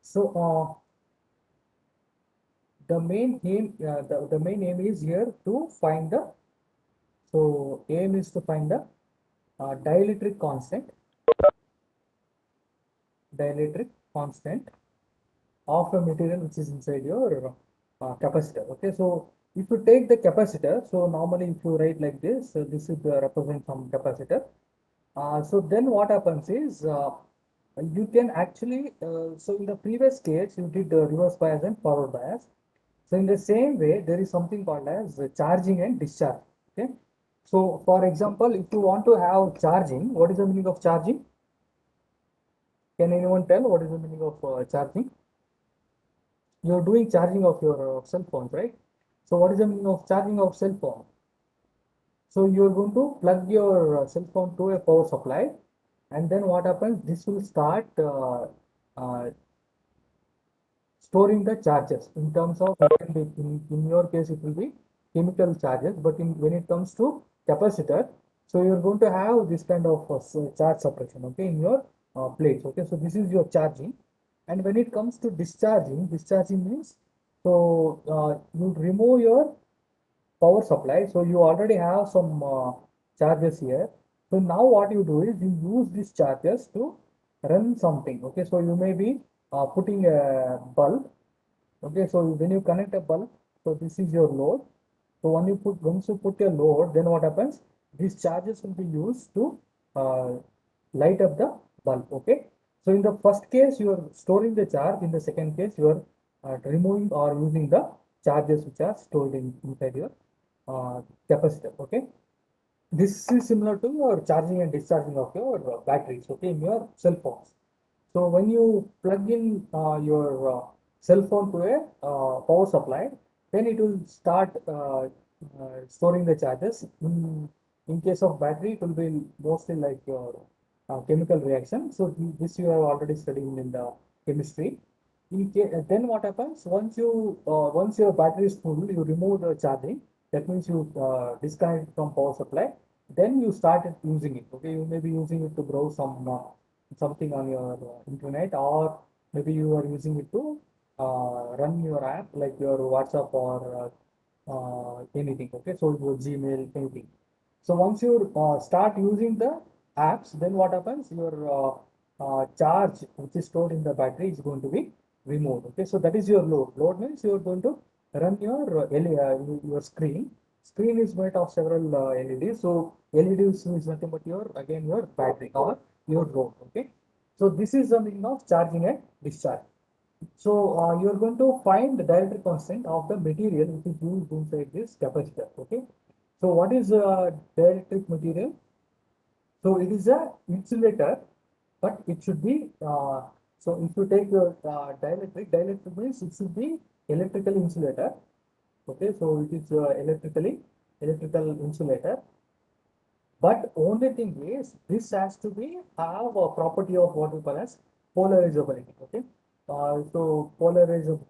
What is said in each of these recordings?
So the main aim is here to find the, so aim is to find the dielectric constant, dielectric constant of a material which is inside your capacitor. Okay, so if you take the capacitor, so normally if you write like this, so this is represent some capacitor. So then what happens is you can actually, so in the previous case you did reverse bias and forward bias. So in the same way, there is something called as charging and discharge. Okay. So for example, if you want to have charging, what is the meaning of charging? Can anyone tell what is the meaning of charging? You're doing charging of your cell phones, right? So what is the meaning of charging of cell phone? So you're going to plug your cell phone to a power supply, and then what happens? This will start uh, storing the charges in terms of, it can be in your case it will be chemical charges, but when it comes to capacitor, so you're going to have this kind of charge suppression, okay, in your plates. Okay, so this is your charging. And when it comes to discharging means, so you remove your power supply. So you already have some charges here. So now what you do is you use these charges to run something. Okay, so you may be putting a bulb. Okay, so when you connect a bulb, so this is your load. So once you put your load, then what happens? These charges will be used to uh, light up the bulb. Okay. So in the first case, you are storing the charge. In the second case, you are removing or using the charges which are stored inside your capacitor. Okay. This is similar to your charging and discharging of your batteries. Okay, in your cell phones. So when you plug in your cell phone to a power supply, then it will start storing the charges. In case of battery, it will be mostly like your chemical reaction. So this you have already studied in the chemistry. Then what happens once your battery is full, you remove the charging. That means you disconnect from power supply. Then you started using it. Okay, you may be using it to browse something on your internet, or maybe you are using it to run your app like your WhatsApp or anything. Okay, so your Gmail, anything. So once you start using the apps, then what happens? Your charge which is stored in the battery is going to be removed. Okay, so that is your load. Load means you are going to run your your screen. Screen is made of several LEDs. So LEDs is nothing but your, again, your battery or your load. Okay, so this is the meaning of charging and discharge. So you are going to find the dielectric constant of the material which is used inside this capacitor. Okay. So what is dielectric material? So it is a insulator, but it should be so if you take your dielectric means it should be electrical insulator. Okay, so it is electrical insulator. But only thing is this has to be have a property of what we call as polarizability. Okay, so polarizability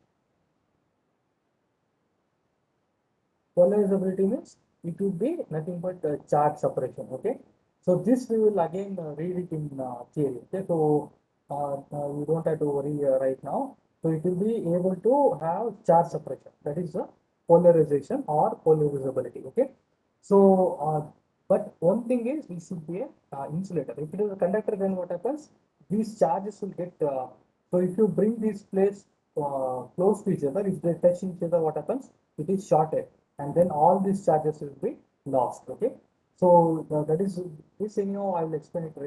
means it will be nothing but charge separation. Okay, so this we will again read it in theory. Okay, so you don't have to worry right now. So it will be able to have charge separation. That is the polarization or polarizability. Okay, so but one thing is it should be a insulator. If it is a conductor, then what happens? These charges will get. So if you bring these plates close to each other, if they touch each other, what happens? It is shorted, and then all these charges will be lost. Okay, so that is this. Anyhow, I will explain it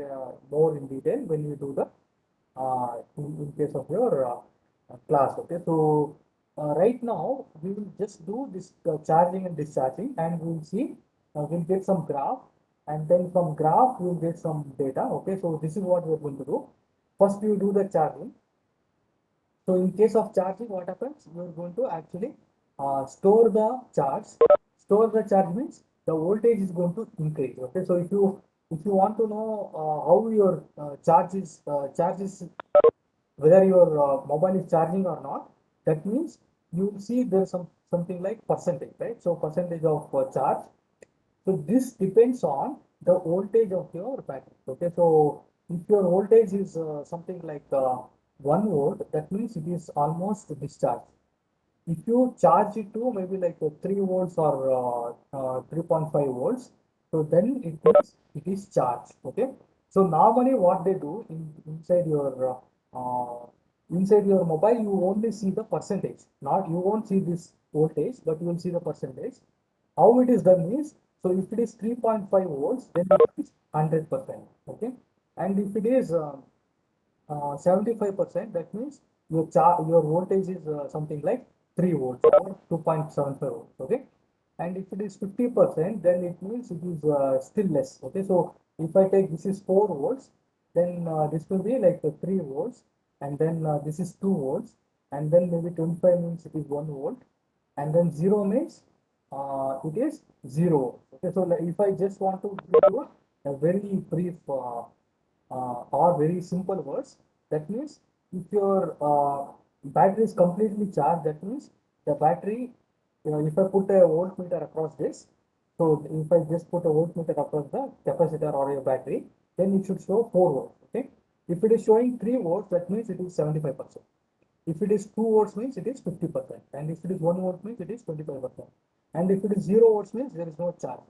more in detail when you do the in case of your class. Okay, so right now we will just do this charging and discharging, and we'll see we'll get some graph, and then from graph we'll get some data. Okay, so this is what we're going to do. First you do the charging. So in case of charging, what happens? You are going to actually store the charge. Store the charge means the voltage is going to increase. Okay, so if you want to know how your charge is whether your mobile is charging or not, that means you will see there's something like percentage, right? So percentage of charge. So this depends on the voltage of your battery. Okay, so if your voltage is something like 1 volt, that means it is almost discharged. If you charge it to maybe like 3 volts or 3.5 volts, so then it means it is charged. Okay. So normally what they do inside your mobile, you only see the percentage. Not you won't see this voltage, but you will see the percentage. How it is done is, so if it is 3.5 volts, then it is 100%. Okay. And if it is 75%, that means your voltage is something like 3 volts or 2.75 volts. Okay. And if it is 50%, then it means it is still less. Okay. So if I take this is 4 volts, then this will be like 3 volts, and then this is 2 volts, and then maybe 25 means it is 1 volt, and then 0 means it is 0. Okay. So like if I just want to give you a very brief or very simple words. That means if your battery is completely charged, that means the battery, if I put a voltmeter across this, so if I just put a voltmeter across the capacitor or your battery, then it should show 4 volts. Okay. If it is showing 3 volts, that means it is 75%. If it is 2 volts means it is 50%, and if it is 1 volt means it is 25%, and if it is 0 volts means there is no charge.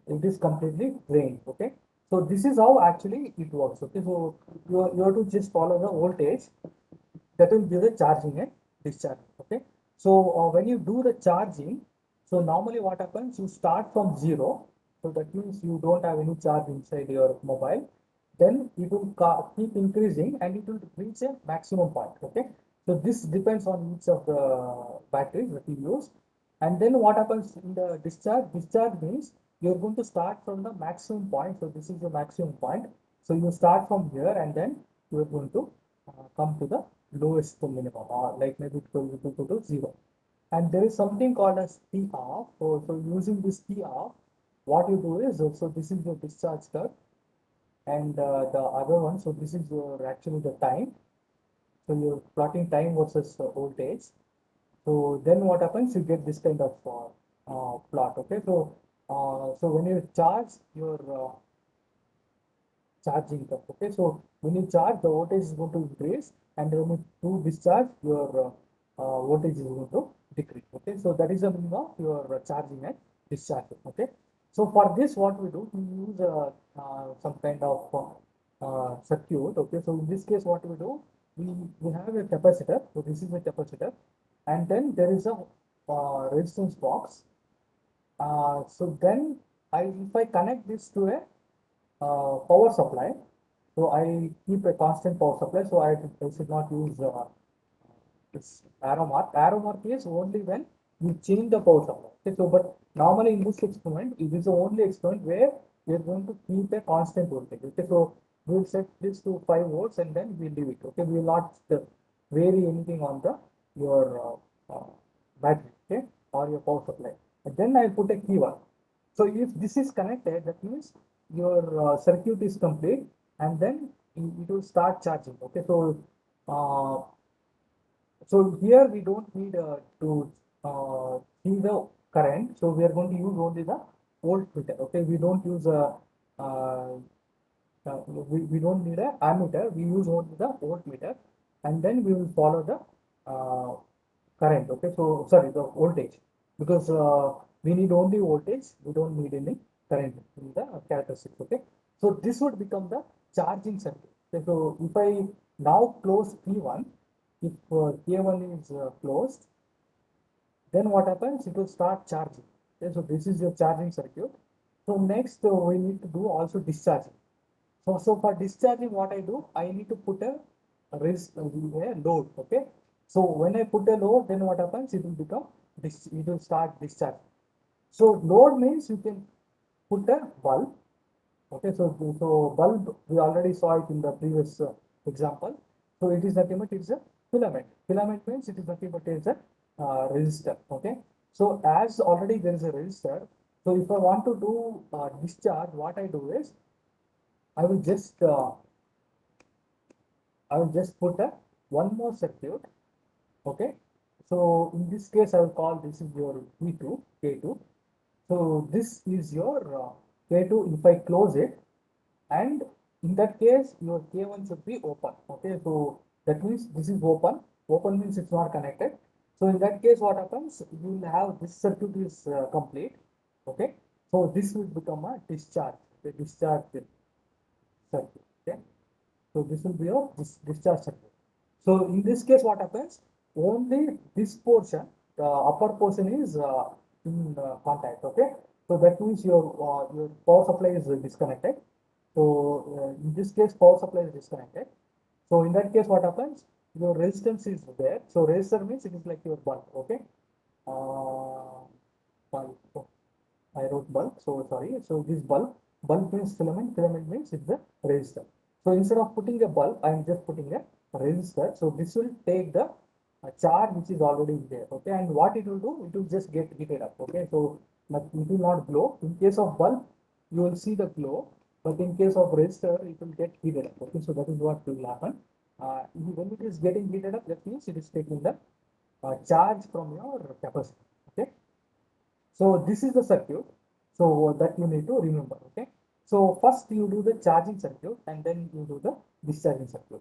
It is completely drained. Okay. So this is how actually it works. Okay. So you have to just follow the voltage that will give the charging and discharging. Okay. So when you do the charging, so normally what happens, you start from zero, so that means you don't have any charge inside your mobile. Then it will keep increasing and it will reach a maximum point. Okay. So this depends on each of the batteries that you use. And then what happens in the discharge means you're going to start from the maximum point. So this is the maximum point. So you start from here, and then you're going to come to the lowest to minimum, or like maybe equal to 0. And there is something called as T off. So using this T off, what you do is, so this is your discharge curve, and the other one, so this is your actually the time. So you're plotting time versus voltage. So then what happens, you get this kind of plot. Okay. So when you charge your charging curve. Okay. So when you charge, the voltage is going to increase, and when you do discharge, your voltage is going to decrease. Okay. So that is the meaning of your charging and discharging. Okay. So for this, what we do, we use some kind of circuit. Okay. So in this case, what we do, we have a capacitor. So this is a capacitor, and then there is a resistance box. So then if I connect this to a power supply. So I keep a constant power supply. So I should not use this arrow mark. Arrow mark is only when you change the power supply. Okay, so but normally in this experiment, it is the only experiment where we are going to keep a constant voltage. Okay, so we will set this to 5 volts, and then we leave it. Okay, we will not vary anything on the your battery. Okay, or your power supply. And then I put a keyword. So if this is connected, that means your circuit is complete, and then it will start charging. Okay. Uh, so here we don't need to see the current. So we are going to use only the voltmeter. Okay. We don't use uh, we don't need a ammeter. We use only the voltmeter, and then we will follow the uh, current. Okay. So sorry, the voltage, because we need only voltage. We don't need any current in the characteristics. Okay. So this would become the charging circuit. Okay, so if I now close P1, if K1 is closed, then what happens? It will start charging. Okay, so this is your charging circuit. So next we need to do also discharging. So for discharging, what I do, I need to put a load. Okay. So when I put a load, then what happens? It will become it will start discharging. So load means you can put a bulb. Okay. So bulb, we already saw it in the previous example. So it is nothing but it's a filament. Filament means it is nothing but it's a resistor. Okay. So as already there is a resistor. So if I want to do discharge, what I do is I will just put a one more circuit. Okay. So in this case, I will call this is your P2, K2. So this is your K2. If I close it, and in that case, your K1 should be open. Okay. So That means this is open. Open means it's not connected. So in that case, what happens? You will have this circuit is complete. Okay. So this will become a discharge. The discharge circuit. Okay. So this will be your discharge circuit. So in this case, what happens? Only this portion, the upper portion is in contact. Okay. So that means your power supply is disconnected. So in this case, power supply is disconnected. So in that case, what happens? Your resistance is there. So resistor means it is like your bulb. Okay. Bulb. Oh, I wrote bulb. So sorry. So this bulb means filament. Filament means it's the resistor. So instead of putting a bulb, I am just putting a resistor. So this will take the charge which is already there. Okay. And what it will do? It will just get heated up. Okay. So it will not glow. In case of bulb, you will see the glow. But in case of resistor, it will get heated up. Okay. So that is what will happen. When it is getting heated up, that means it is taking the charge from your capacitor. Okay. So this is the circuit. So that you need to remember. Okay. So first you do the charging circuit and then you do the discharging circuit.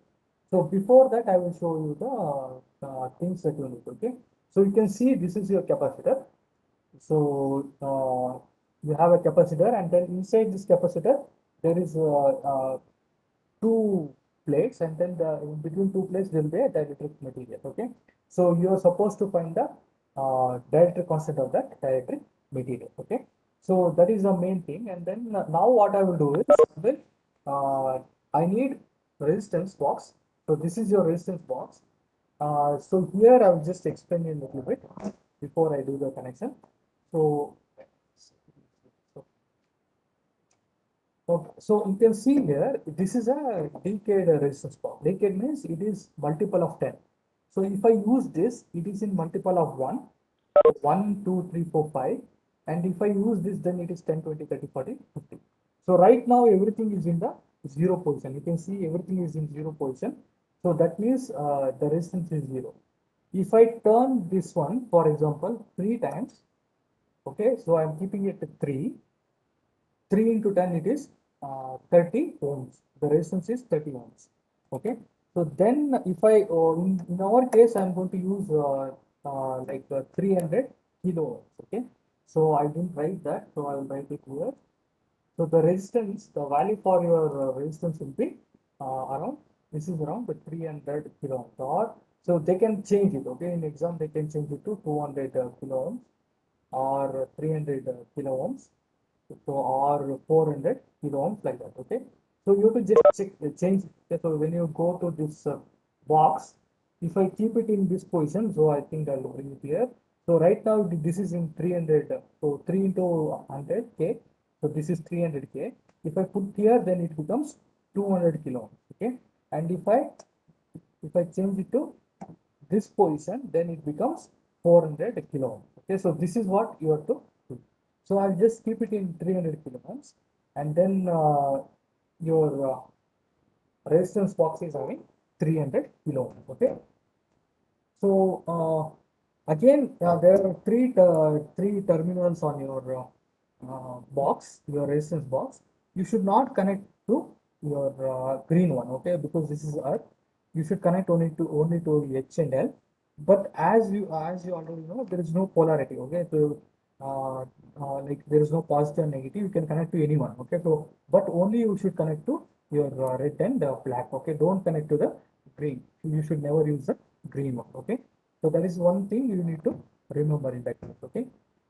So before that, I will show you the things that you need. Okay. So you can see this is your capacitor. So you have a capacitor, and then inside this capacitor there is two plates, and then in between two plates there will be a dielectric material. Okay. So you are supposed to find the dielectric constant of that dielectric material. Okay. So that is the main thing. And then now what I will do is, well, I need resistance box. So this is your resistance box. So here I will just explain a little bit before I do the connection. So, okay, so you can see here, this is a decade resistance box. Decade means it is multiple of 10. So if I use this, it is in multiple of 1, 1, 2, 3, 4, 5. And if I use this, then it is 10, 20, 30, 40, 50. So right now everything is in the 0 position. You can see everything is in 0 position. So that means the resistance is 0. If I turn this one, for example, 3 times, okay, so I'm keeping it at 3. 3 into 10, it is 30 ohms. The resistance is 30 ohms. Okay. So then if in our case, I'm going to use 300 kilo ohms. Okay. So I didn't write that. So I will write it here. So the resistance, the value for your resistance will be around, this is around the 300 kilo ohms. Or so they can change it. Okay. In exam, they can change it to 200 kilo ohms or 300 kilo ohms, so or 400 kilo ohms, like that. Okay. So you have to just check change. Okay. So when you go to this box, if I keep it in this position, so I think I'll bring it here. So right now this is in 300. So 3 into 100 k. So this is 300 k. If I put here, then it becomes 200 kilo ohms. Okay. And if I change it to this position, then it becomes 400 kilo ohms. Okay, so this is what you have to do. So I'll just keep it in 300 kilo ohms, and then your resistance box is having 300 kilo ohms. Okay, so again, there are three terminals on your box, your resistance box. You should not connect to your green one, okay? Because this is earth. You should connect only to H and L. But as you already know, there is no polarity, okay? So like there is no positive and negative. You can connect to anyone, okay? So but only you should connect to your red and black, okay? Don't connect to the green. You should never use the green one. Okay. So that is one thing you need to remember in that case. Okay.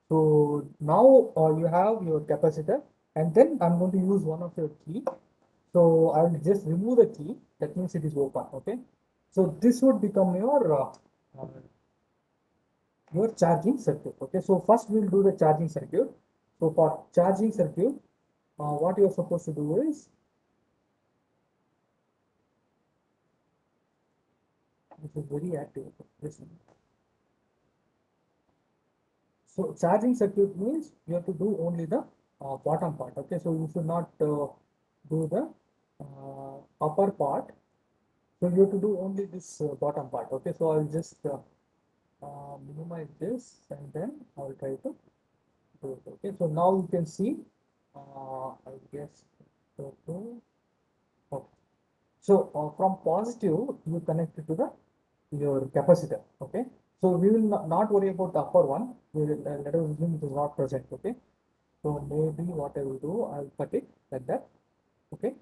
So now you have your capacitor, and then I'm going to use one of your key. So I will just remove the key. That means it is open. Okay. So this would become your charging circuit. Okay. So first we'll do the charging circuit. So for charging circuit, what you're supposed to do is, this is very active. Listen. So charging circuit means you have to do only the bottom part. Okay, so you should not do the upper part. So you have to do only this bottom part. Okay, so I'll just minimize this, and then I'll try to do it. Okay, so now you can see, I guess, okay. Okay. So from positive, you connect it to the your capacitor. Okay. So we will not worry about the upper one. We will, let us assume it is not present. Okay. So maybe what I will do, I will cut it like that. Okay.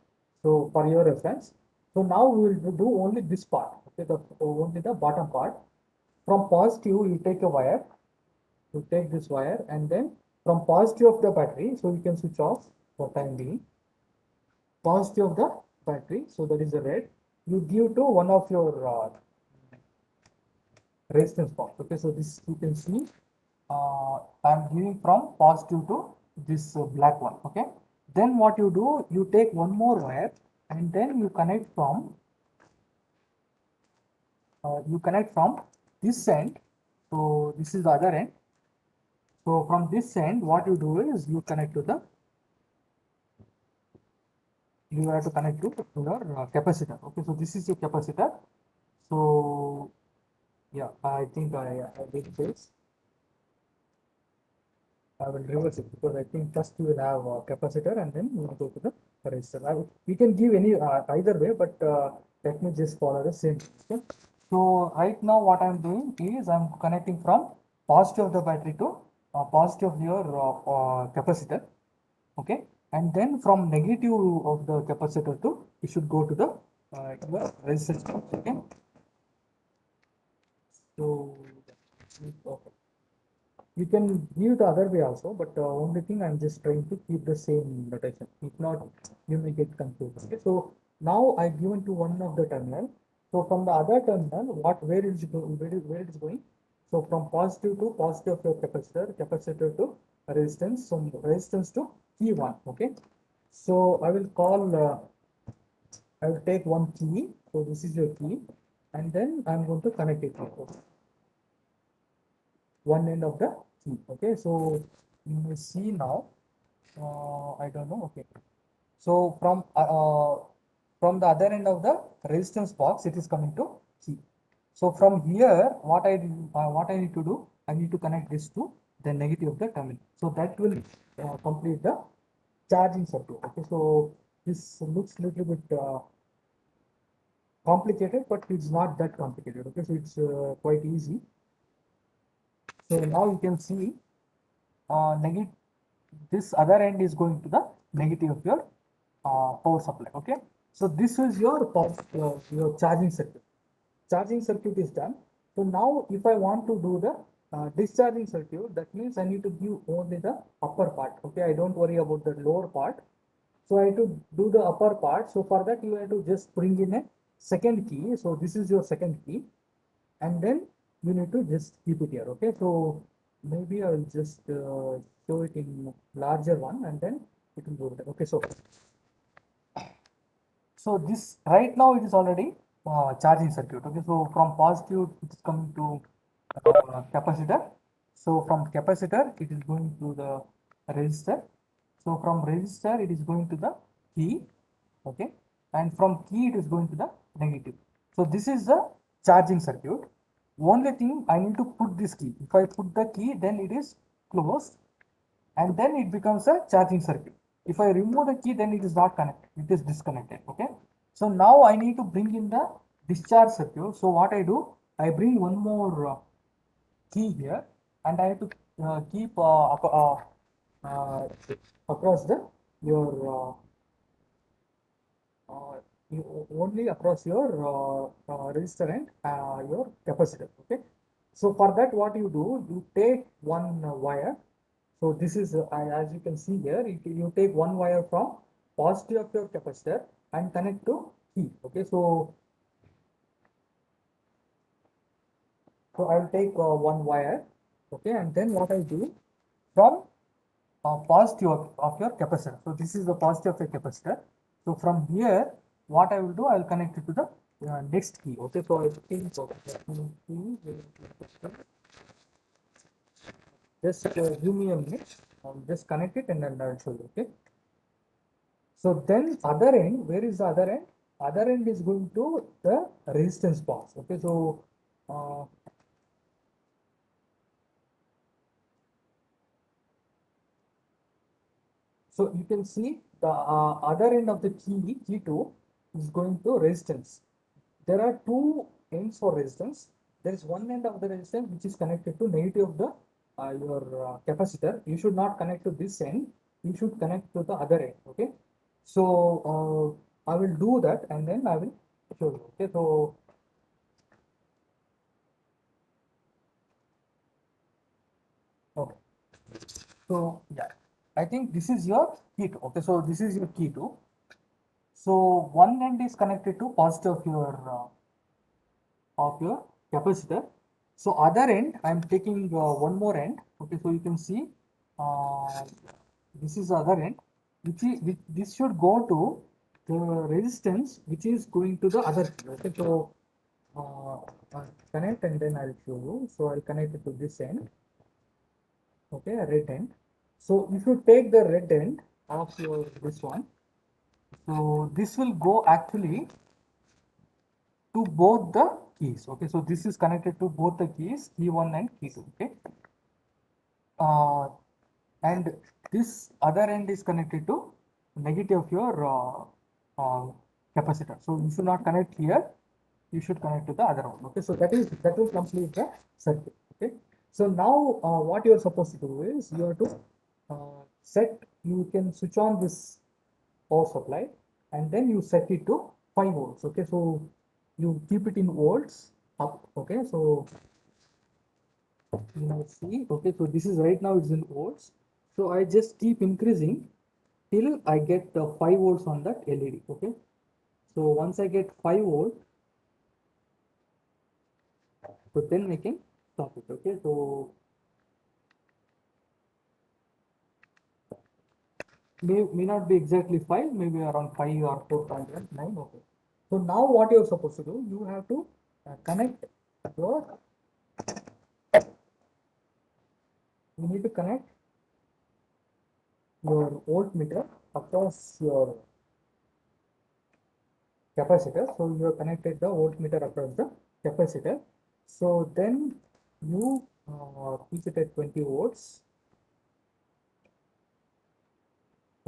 So for your reference. So now we will do only this part. Okay. The only the bottom part. From positive, you take a wire. You take this wire and then from positive of the battery, so you can switch off for time being. Positive of the battery, so that is the red. You give to one of your resistance box. Okay, so this you can see I'm giving from positive to this black one. Okay, then what you do, you take one more wire and then you connect from this end. So this is the other end. So from this end, what you do is you connect to the you have to connect to your capacitor. Okay, so this is your capacitor. So yeah, I think I did this. I will reverse it because I think first you will have a capacitor and then you will go to the resistor. You can give any either way, but let me just follow the same. Okay? So right now what I'm doing is I'm connecting from positive of the battery to positive of your capacitor. Okay, and then from negative of the capacitor to it should go to the your resistance. Okay, so okay. You can view the other way also, but only thing I'm just trying to keep the same notation. If not, you may get confused. Okay, so now I've given to one of the terminal. So from the other terminal, where it is going? So from positive to positive of your capacitor, capacitor to resistance, so resistance to key one. Okay, so I will take one key. So this is your key, and then I'm going to connect it. Okay, one end of the key. Okay, so you may see now. I don't know. Okay, so from the other end of the resistance box, it is coming to key. So from here, what I need to do, I need to connect this to the negative of the terminal. So that will complete the charging circuit. Okay, so this looks little bit complicated, but it's not that complicated. Okay, so it's quite easy. So now you can see negative. This other end is going to the negative of your power supply. Okay, so this is your charging circuit. Charging circuit is done. So now if I want to do the discharging circuit, that means I need to give only the upper part. Okay, I don't worry about the lower part. So I have to do the upper part. So for that you have to just bring in a second key. So this is your second key, and then you need to just keep it here. Okay, so maybe I will just show it in larger one, and then it will go there. Okay, so this right now it is already charging circuit. Okay, so from positive it is coming to capacitor. So from capacitor it is going to the resistor. So from resistor it is going to the key. Okay, and from key it is going to the negative. So this is the charging circuit. Only thing I need to put this key. If I put the key, then it is closed, and then it becomes a charging circuit. If I remove the key, then it is not connected, it is disconnected. Okay, so now I need to bring in the discharge circuit. So what I do, I bring one more key here, and I have to keep uh, across the your uh, only across your resistor and your capacitor. Okay, so for that what you do, you take one wire. So this is as you can see here, you take one wire from positive of your capacitor and connect to key. Okay, so I'll take one wire. Okay, and then what I do, from positive of your capacitor. So this is the positive of your capacitor. So from here, what I will do, I will connect it to the next key. Okay, so I think so. Just give me a minute. Just connect it and then I'll show you. Okay. So then other end, where is the other end? Other end is going to the resistance box. Okay, so uh, so you can see the other end of the key, key 2. is going to resistance. There are two ends for resistance. There is one end of the resistance which is connected to negative of the your capacitor. You should not connect to this end. You should connect to the other end. Okay. So I will do that and then I will show you. Okay. Okay. So yeah, I think this is your key two. Okay. So this is your key two. So one end is connected to positive of your capacitor. So other end, I am taking one more end. Okay, so you can see uh, this is the other end, which this should go to the resistance, which is going to the other end. Okay, so uh, I'll connect and then I'll show you. So I'll connect it to this end. Okay, a red end. So if you take the red end of your this one, so this will go actually to both the keys. Okay, so this is connected to both the keys, key 1 and key 2. Okay, uh, and this other end is connected to negative of your capacitor. So you should not connect here, you should connect to the other one. Okay, so that will complete the circuit. Okay, so now what you are supposed to do is you have to set, you can switch on this power supply and then you set it to 5 volts. Okay, so you keep it in volts up. Okay, so you now see, okay, so this is right now it's in volts, so I just keep increasing till I get 5 volts on that LED. Okay, so once I get 5 volt, so then I can stop it. Okay, so may not be exactly 5, maybe around 5 or 4.9. Okay, so now what you're supposed to do, you have to connect your, you need to connect your voltmeter across your capacitor. So you have connected the voltmeter across the capacitor. So then you keep it at 20 volts.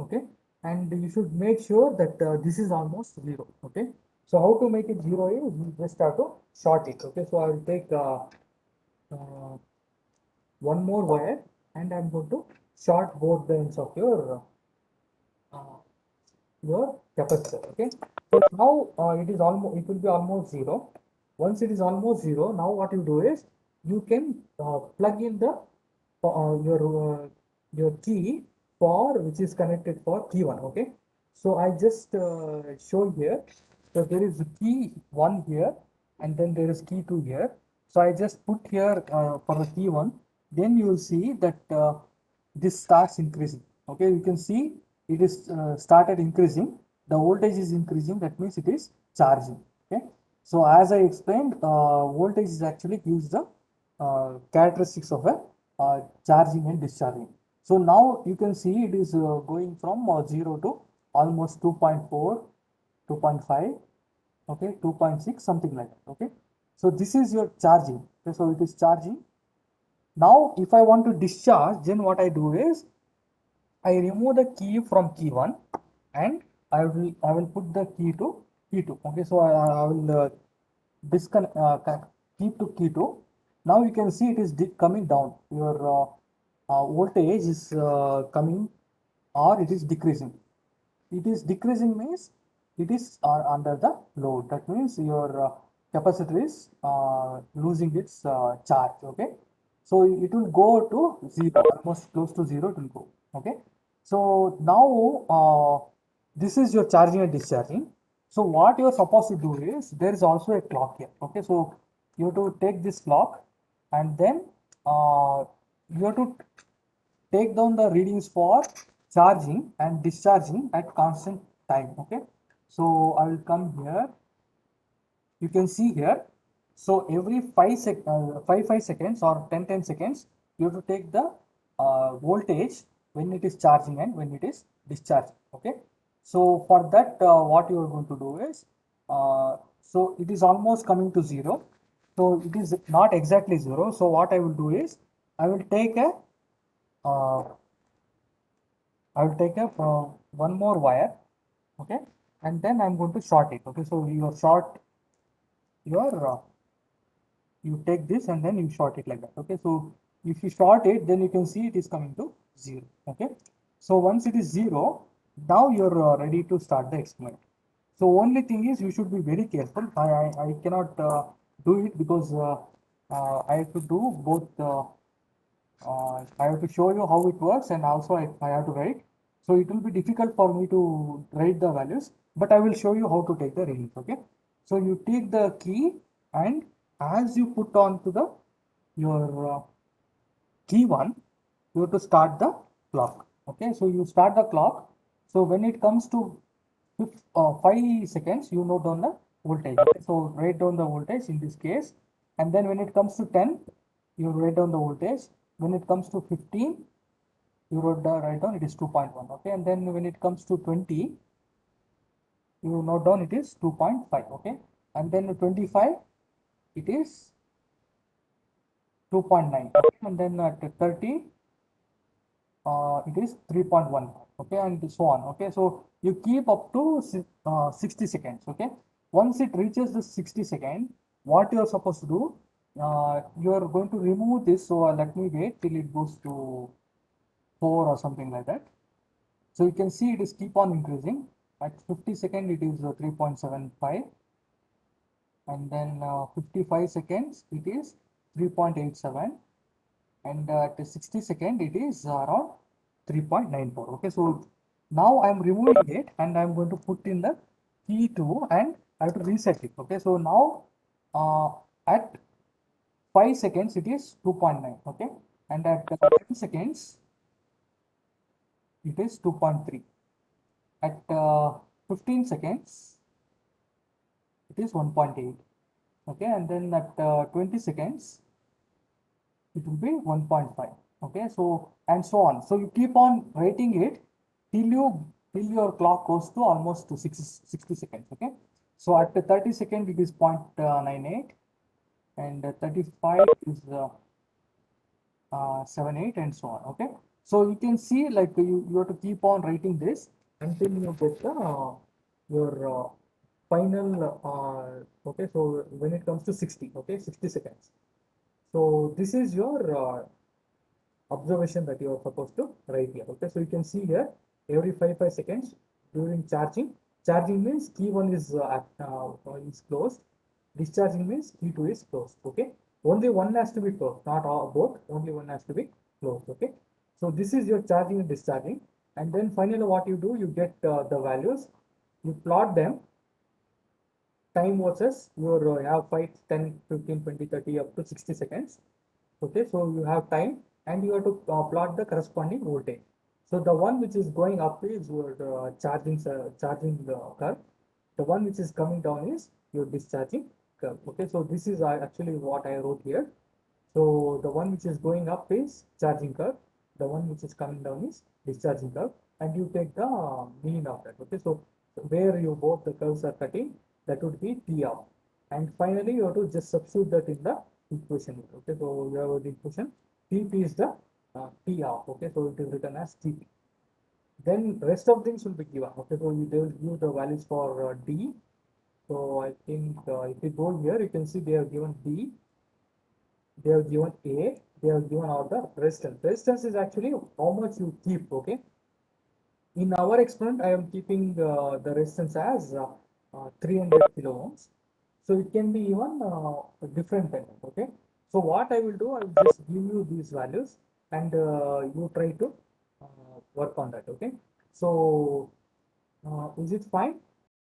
Okay, and you should make sure that this is almost zero. Okay, so how to make it zero is you just have to short it. Okay, so I will take uh, one more wire and I'm going to short both the ends of uh, your capacitor. Okay, so now it is almost, it will be almost zero. Once it is almost zero, now what you do is you can plug in the your key for which is connected for key 1. Okay, so I just show here, so there is key 1 here and then there is key 2 here. So I just put here for the key 1, then you will see that this starts increasing. Okay, you can see it is started increasing, the voltage is increasing, that means it is charging. Okay, so as I explained, voltage is actually gives the characteristics of a charging and discharging. So now you can see it is going from 0 to almost 2.4, 2.5, okay, 2.6, something like that. Okay, so this is your charging. Okay, so it is charging. Now if I want to discharge, then what I do is I remove the key from key 1 and I will put the key to key 2. Okay, so I will disconnect, keep to key 2. Now you can see it is coming down. Your voltage is coming or it is decreasing. It is decreasing means it is under the load. That means your capacitor is losing its charge. Okay, so it will go to zero, almost close to zero. It will go. Okay, so now this is your charging and discharging. So what you are supposed to do is there is also a clock here. Okay, so you have to take this clock and then you have to take down the readings for charging and discharging at constant time. Okay, so I will come here, you can see here, so every 5 seconds or 10 seconds you have to take the voltage when it is charging and when it is discharging. Okay, so for that what you are going to do is so it is almost coming to zero, so it is not exactly zero. So what I will do is I will take a uh, I will take a one more wire. Okay, and then I'm going to short it. Okay, so you short your you take this and then you short it like that. Okay, so if you short it, then you can see it is coming to 0. Okay, so once it is 0, now you're ready to start the experiment. So only thing is you should be very careful. I cannot do it because I have to do both. I have to show you how it works, and also I have to write. So it will be difficult for me to write the values, but I will show you how to take the readings. Okay. So you take the key, and as you put on to the your key one, you have to start the clock. Okay. So you start the clock. So when it comes to 5 seconds, you note down the voltage. Okay? So write down the voltage in this case, and then when it comes to 10, you write down the voltage. When it comes to 15, you write down it is 2.1. Okay, and then when it comes to 20, you note down it is 2.5. Okay, and then 25, it is 2.9. Okay? And then at 30, it is 3.1. Okay, and so on. Okay, so you keep up to 60 seconds. Okay, once it reaches the 60 second, what you are supposed to do, you are going to remove this. So let me wait till it goes to 4 or something like that. So you can see it is keep on increasing. At 50 second, it is 3.75, and then 55 seconds, it is 3.87, and at 60 second, it is around 3.94. Okay, so now I'm removing it, and I'm going to put in the key 2, and I have to reset it. Okay, so now at 5 seconds, it is 2.9. Okay, and at 10 seconds, it is 2.3. At 15 seconds, it is 1.8. Okay, and then at 20 seconds, it will be 1.5. Okay, so and so on. So you keep on rating it till your clock goes to almost to 60 seconds. Okay, so at the 30 second, it is 0.98, and 35 is 78, and so on. Okay, so you can see like you have to keep on writing this until you get the your final okay, so when it comes to 60. Okay, 60 seconds. So this is your observation that you are supposed to write here. Okay, so you can see here every 5 seconds during charging. Charging means key one is closed. Discharging means key two is closed. Okay, only one has to be closed, not all, both. Only one has to be closed. Okay, so this is your charging and discharging, and then finally what you do, you get the values, you plot them time versus your have 5, 10, 15, 20, 30 up to 60 seconds. Okay, so you have time, and you have to plot the corresponding voltage. So the one which is going up is your charging curve. The one which is coming down is your discharging curve. Okay, so this is actually what I wrote here. So the one which is going up is charging curve, the one which is coming down is discharging curve, and you take the mean of that. Okay, so where you both the curves are cutting, that would be T off. And finally, you have to just substitute that in the equation. Okay, so you have the equation Tp is the T off. Okay, so it is written as Tp. Then rest of things will be given. Okay, so they will give the values for D. So I think if you go here, you can see they have given D, they have given A, they have given all the resistance. Resistance is actually how much you keep. Okay, in our experiment, I am keeping the resistance as 300 kilo ohms. So it can be even different kind of. Okay, so what I will do, I will just give you these values, and you try to work on that. Okay, so is it fine?